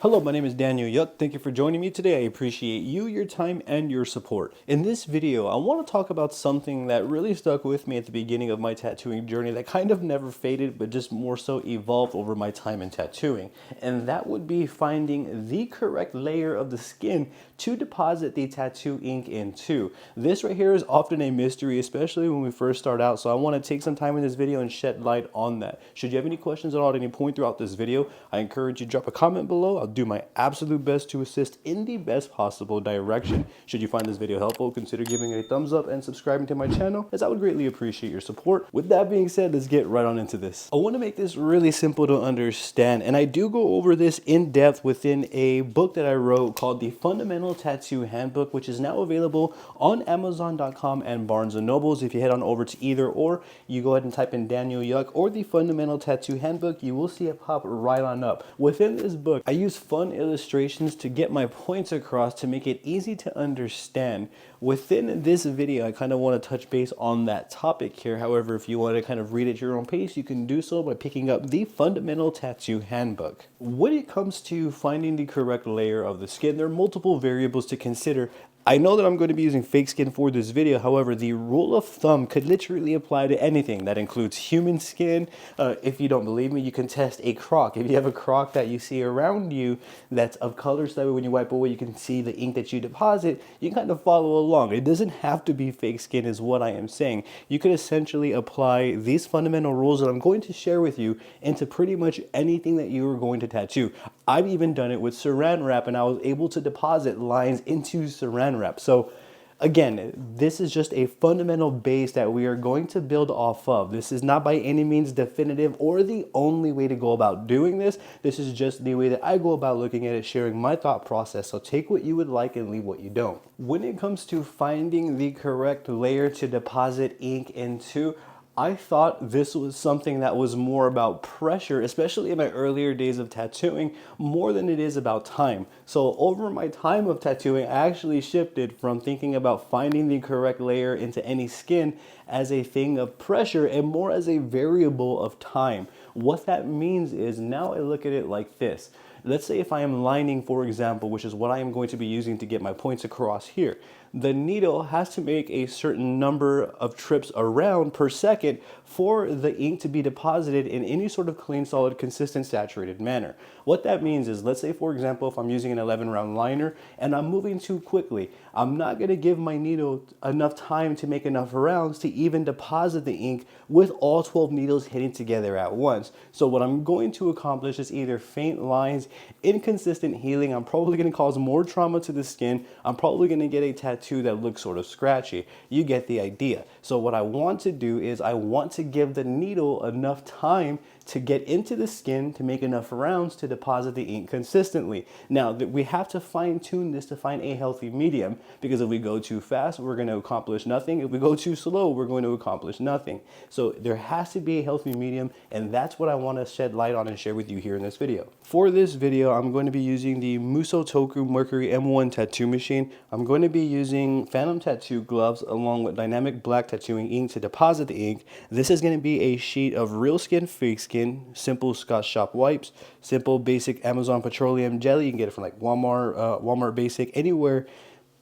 Hello, my name is Daniel Yuck. Thank you for joining me today. I appreciate you, your time, and your support. In this video, I want to talk about something that really stuck with me at the beginning of my tattooing journey that kind of never faded, but just more so evolved over my time in tattooing. And that would be finding the correct layer of the skin to deposit the tattoo ink into. This right here is often a mystery, especially when we first start out. So I want to take some time in this video and shed light on that. Should you have any questions at all at any point throughout this video, I encourage you to drop a comment below. I'll do my absolute best to assist in the best possible direction. Should you find this video helpful, consider giving it a thumbs up and subscribing to my channel, as I would greatly appreciate your support. With that being said, let's get right on into this. I want to make this really simple to understand, and I do go over this in depth within a book that I wrote called The Fundamental Tattoo Handbook, which is now available on Amazon.com and Barnes & Nobles. If you head on over to either or, you go ahead and type in Daniel Yuck or The Fundamental Tattoo Handbook, you will see it pop right on up. Within this book, I use fun illustrations to get my points across to make it easy to understand. Within this video, I kind of want to touch base on that topic here. However, if you want to kind of read at your own pace, you can do so by picking up the Fundamental Tattoo Handbook. When it comes to finding the correct layer of the skin, there are multiple variables to consider. I know that I'm going to be using fake skin for this video. However, the rule of thumb could literally apply to anything. That includes human skin. If you don't believe me, you can test a crock. If you have a crock that you see around you that's of color, so that way when you wipe away, you can see the ink that you deposit, you kind of follow along. It doesn't have to be fake skin is what I am saying. You could essentially apply these fundamental rules that I'm going to share with you into pretty much anything that you are going to tattoo. I've even done it with saran wrap, and I was able to deposit lines into saran wrap. So again, this is just a fundamental base that we are going to build off of. This is not by any means definitive or the only way to go about doing this. This is just the way that I go about looking at it, sharing my thought process. So take what you would like and leave what you don't. When it comes to finding the correct layer to deposit ink into, I thought this was something that was more about pressure, especially in my earlier days of tattooing, more than it is about time. So over my time of tattooing, I actually shifted from thinking about finding the correct layer into any skin as a thing of pressure and more as a variable of time. What that means is now I look at it like this. Let's say if I am lining, for example, which is what I am going to be using to get my points across here. The needle has to make a certain number of trips around per second for the ink to be deposited in any sort of clean, solid, consistent, saturated manner. What that means is, let's say, for example, if I'm using an 11-round liner and I'm moving too quickly, I'm not going to give my needle enough time to make enough rounds to even deposit the ink with all 12 needles hitting together at once. So what I'm going to accomplish is either faint lines, inconsistent healing. I'm probably going to cause more trauma to the skin. I'm probably going to get a tattoo that looks sort of scratchy. You get the idea. So what I want to do is I want to give the needle enough time to get into the skin to make enough rounds to deposit the ink consistently. Now, we have to fine tune this to find a healthy medium, because if we go too fast, we're going to accomplish nothing. If we go too slow, we're going to accomplish nothing. So there has to be a healthy medium, and that's what I want to shed light on and share with you here in this video. For this video, I'm going to be using the Muso Toku Mercury M1 tattoo machine. I'm going to be using Phantom Tattoo gloves along with dynamic black tattooing ink to deposit the ink. This is going to be a sheet of real skin, fake skin, simple Scotch Shop wipes, simple basic Amazon petroleum jelly. You can get it from like Walmart Basic, anywhere.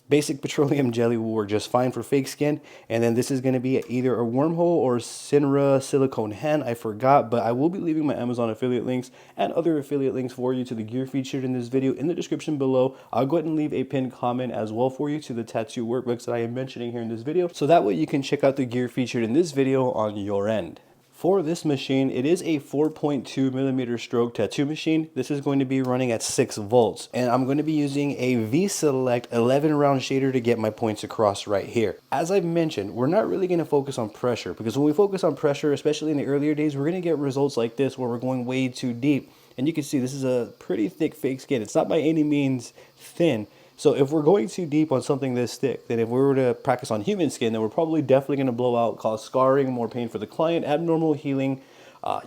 Basic petroleum jelly will work just fine for fake skin. And then this is going to be either a wormhole or Sinra silicone hand. I forgot, but I will be leaving my Amazon affiliate links and other affiliate links for you to the gear featured in this video in the description below. I'll go ahead and leave a pinned comment as well for you to the tattoo workbooks that I am mentioning here in this video, so that way you can check out the gear featured in this video on your end. For this machine, it is a 4.2 millimeter stroke tattoo machine. This is going to be running at 6 volts, and I'm going to be using a V-Select 11 round shader to get my points across right here. As I've mentioned, we're not really going to focus on pressure, because when we focus on pressure, especially in the earlier days, we're going to get results like this where we're going way too deep. And you can see this is a pretty thick fake skin. It's not by any means thin. So if we're going too deep on something this thick, then if we were to practice on human skin, then we're probably definitely going to blow out, cause scarring, more pain for the client, abnormal healing,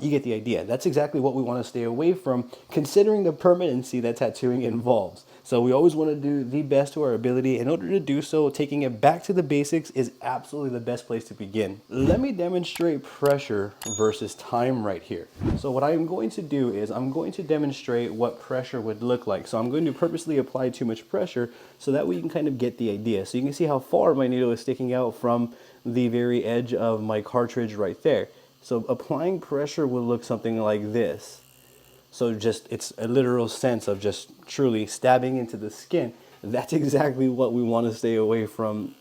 You get the idea. That's exactly what we want to stay away from, considering the permanency that tattooing involves. So we always want to do the best to our ability. In order to do so, taking it back to the basics is absolutely the best place to begin. Let me demonstrate pressure versus time right here. So what I'm going to do is I'm going to demonstrate what pressure would look like. So I'm going to purposely apply too much pressure so that way you can kind of get the idea. So you can see how far my needle is sticking out from the very edge of my cartridge right there. So applying pressure will look something like this. So just, it's a literal sense of just truly stabbing into the skin. That's exactly what we want to stay away from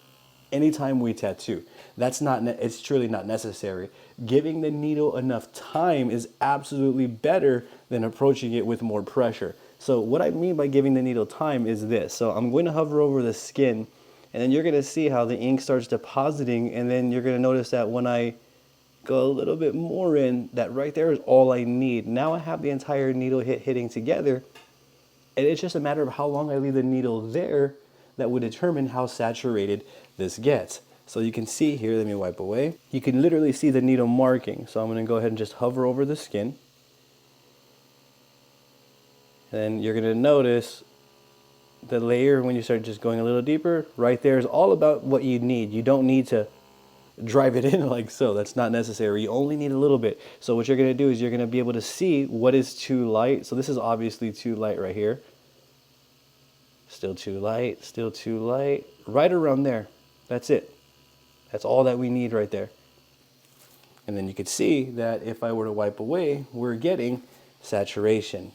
anytime we tattoo. It's truly not necessary. Giving the needle enough time is absolutely better than approaching it with more pressure. So what I mean by giving the needle time is this. So I'm going to hover over the skin, and then you're going to see how the ink starts depositing, and then you're going to notice that when I go a little bit more in, that right there is all I need. Now I have the entire needle hitting together, and it's just a matter of how long I leave the needle there that would determine how saturated this gets. So you can see here, let me wipe away. You can literally see the needle marking. So I'm going to go ahead and just hover over the skin. And you're going to notice the layer when you start just going a little deeper. Right there is all about what you need. You don't need to drive it in like so. That's not necessary. You only need a little bit. So what you're going to do is you're going to be able to see what is too light. So this is obviously too light right here. Still too light, still too light. Right around there. That's it. That's all that we need right there. And then you could see that if I were to wipe away, we're getting saturation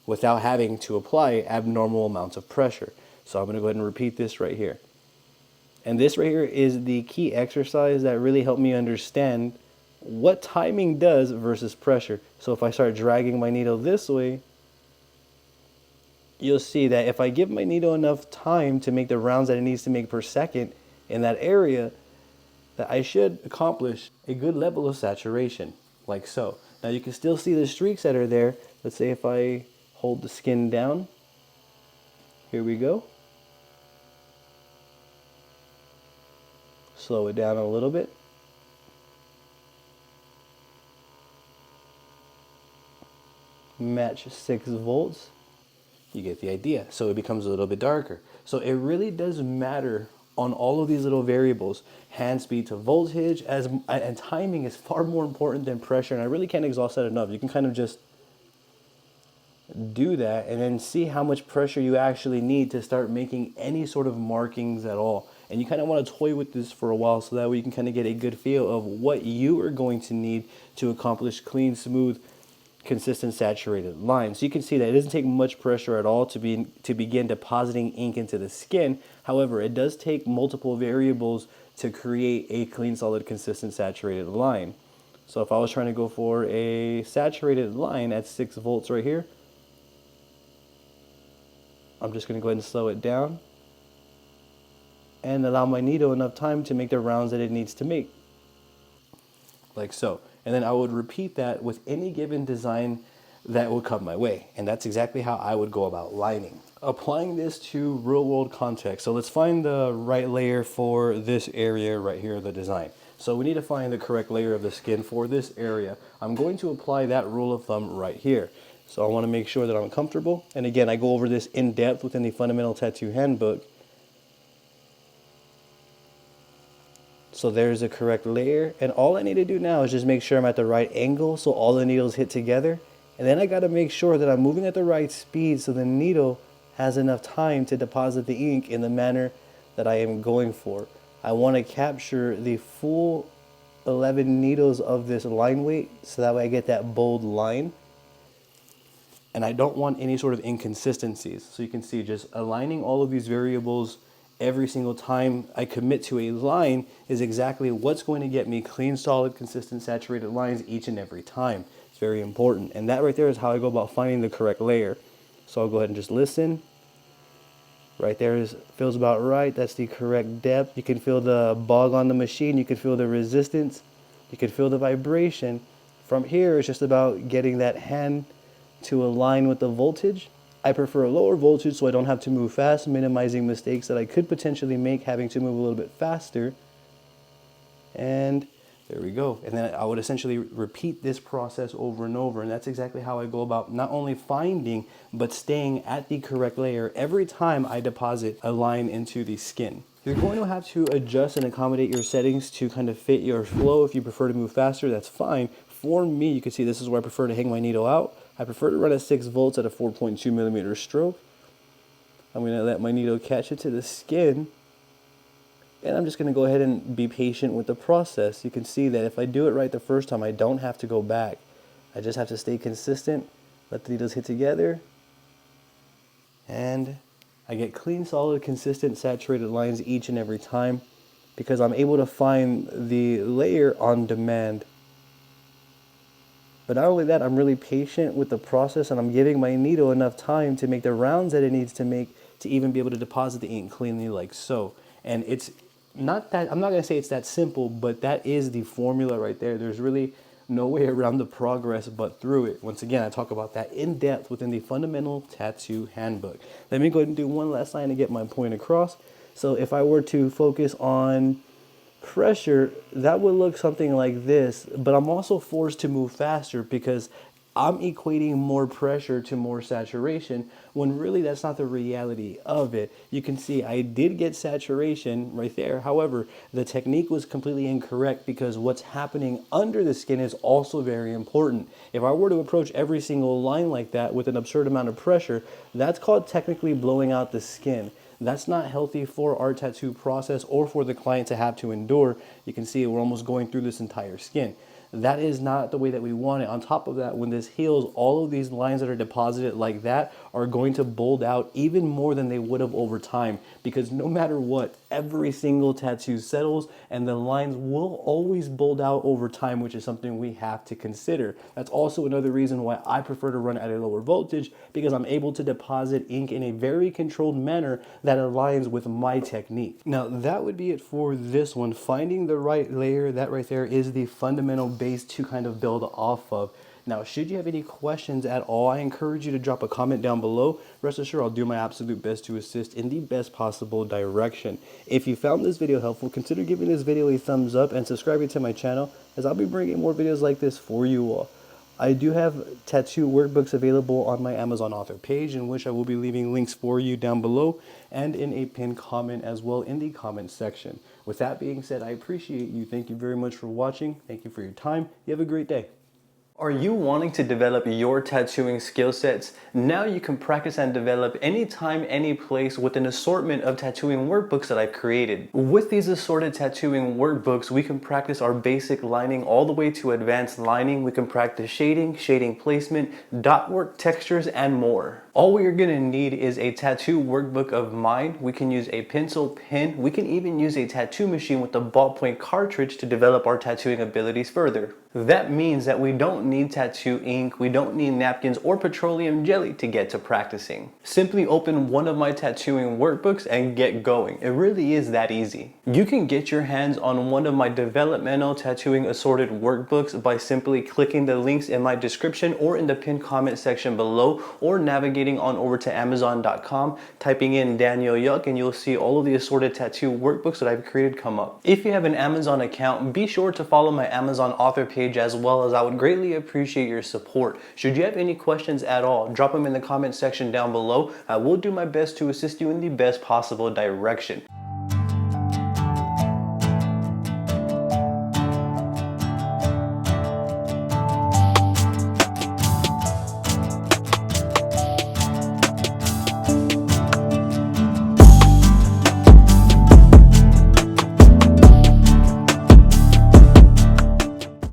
without having to apply abnormal amounts of pressure. So I'm going to go ahead and repeat this right here. And this right here is the key exercise that really helped me understand what timing does versus pressure. So if I start dragging my needle this way, you'll see that if I give my needle enough time to make the rounds that it needs to make per second in that area, that I should accomplish a good level of saturation, like so. Now you can still see the streaks that are there. Let's say if I hold the skin down, here we go. Slow it down a little bit. Match 6 volts. You get the idea. So it becomes a little bit darker. So it really does matter on all of these little variables. Hand speed to voltage and timing is far more important than pressure. And I really can't exhaust that enough. You can kind of just do that and then see how much pressure you actually need to start making any sort of markings at all. And you kind of want to toy with this for a while so that way you can kind of get a good feel of what you are going to need to accomplish clean, smooth, consistent, saturated lines. So you can see that it doesn't take much pressure at all to begin depositing ink into the skin. However, it does take multiple variables to create a clean, solid, consistent, saturated line. So if I was trying to go for a saturated line at 6 volts right here, I'm just going to go ahead and slow it down and allow my needle enough time to make the rounds that it needs to make, like so. And then I would repeat that with any given design that would come my way. And that's exactly how I would go about lining. Applying this to real world context. So let's find the right layer for this area right here, the design. So we need to find the correct layer of the skin for this area. I'm going to apply that rule of thumb right here. So I want to make sure that I'm comfortable. And again, I go over this in depth within the Fundamental Tattoo Handbook. So there's the correct layer. And all I need to do now is just make sure I'm at the right angle so all the needles hit together. And then I got to make sure that I'm moving at the right speed so the needle has enough time to deposit the ink in the manner that I am going for. I want to capture the full 11 needles of this line weight so that way I get that bold line. And I don't want any sort of inconsistencies. So you can see just aligning all of these variables every single time I commit to a line is exactly what's going to get me clean, solid, consistent, saturated lines each and every time. It's very important. And that right there is how I go about finding the correct layer. So I'll go ahead and just listen. Right there feels about right. That's the correct depth. You can feel the bog on the machine. You can feel the resistance. You can feel the vibration. From here, it's just about getting that hand to align with the voltage. I prefer a lower voltage so I don't have to move fast, minimizing mistakes that I could potentially make having to move a little bit faster. And There we go. And then I would essentially repeat this process over and over. And that's exactly how I go about not only finding, but staying at the correct layer every time I deposit a line into the skin. You're going to have to adjust and accommodate your settings to kind of fit your flow. If you prefer to move faster, that's fine. For me, you can see this is where I prefer to hang my needle out. I prefer to run at 6 volts at a 4.2 millimeter stroke. I'm going to let my needle catch it to the skin. And I'm just going to go ahead and be patient with the process. You can see that if I do it right the first time, I don't have to go back. I just have to stay consistent, let the needles hit together, and I get clean, solid, consistent, saturated lines each and every time because I'm able to find the layer on demand. But not only that, I'm really patient with the process, and I'm giving my needle enough time to make the rounds that it needs to make to even be able to deposit the ink cleanly like so. And it's not that, I'm not going to say it's that simple, but that is the formula right there. There's really no way around the progress but through it. Once again, I talk about that in depth within the Fundamental Tattoo Handbook. Let me go ahead and do one last line to get my point across. So if I were to focus on pressure, that would look something like this, but I'm also forced to move faster because I'm equating more pressure to more saturation when really that's not the reality of it. You can see I did get saturation right there. However, the technique was completely incorrect because what's happening under the skin is also very important. If I were to approach every single line like that with an absurd amount of pressure, that's called technically blowing out the skin. That's not healthy for our tattoo process or for the client to have to endure. You can see we're almost going through this entire skin. That is not the way that we want it. On top of that, when this heals, all of these lines that are deposited like that are going to bold out even more than they would have over time, because no matter what, every single tattoo settles and the lines will always bold out over time, which is something we have to consider. That's also another reason why I prefer to run at a lower voltage, because I'm able to deposit ink in a very controlled manner that aligns with my technique. Now, that would be it for this one. Finding the right layer, that right there is the fundamental base to kind of build off of. Now, should you have any questions at all, I encourage you to drop a comment down below. Rest assured, I'll do my absolute best to assist in the best possible direction. If you found this video helpful, consider giving this video a thumbs up and subscribing to my channel, as I'll be bringing more videos like this for you all. I do have tattoo workbooks available on my Amazon author page, in which I will be leaving links for you down below and in a pinned comment as well in the comment section. With that being said, I appreciate you. Thank you very much for watching. Thank you for your time. You have a great day. Are you wanting to develop your tattooing skill sets? Now you can practice and develop anytime, any place with an assortment of tattooing workbooks that I've created. With these assorted tattooing workbooks, we can practice our basic lining all the way to advanced lining. We can practice shading, shading placement, dot work, textures, and more. All we are going to need is a tattoo workbook of mine. We can use a pencil, pen. We can even use a tattoo machine with a ballpoint cartridge to develop our tattooing abilities further. That means that we don't need tattoo ink, we don't need napkins or petroleum jelly to get to practicing. Simply open one of my tattooing workbooks and get going. It really is that easy. You can get your hands on one of my developmental tattooing assorted workbooks by simply clicking the links in my description or in the pinned comment section below, or navigating on over to Amazon.com, typing in Daniel Yuck, and you'll see all of the assorted tattoo workbooks that I've created come up. If you have an Amazon account, be sure to follow my Amazon author page as well, as I would greatly appreciate your support. Should you have any questions at all, drop them in the comment section down below. I will do my best to assist you in the best possible direction.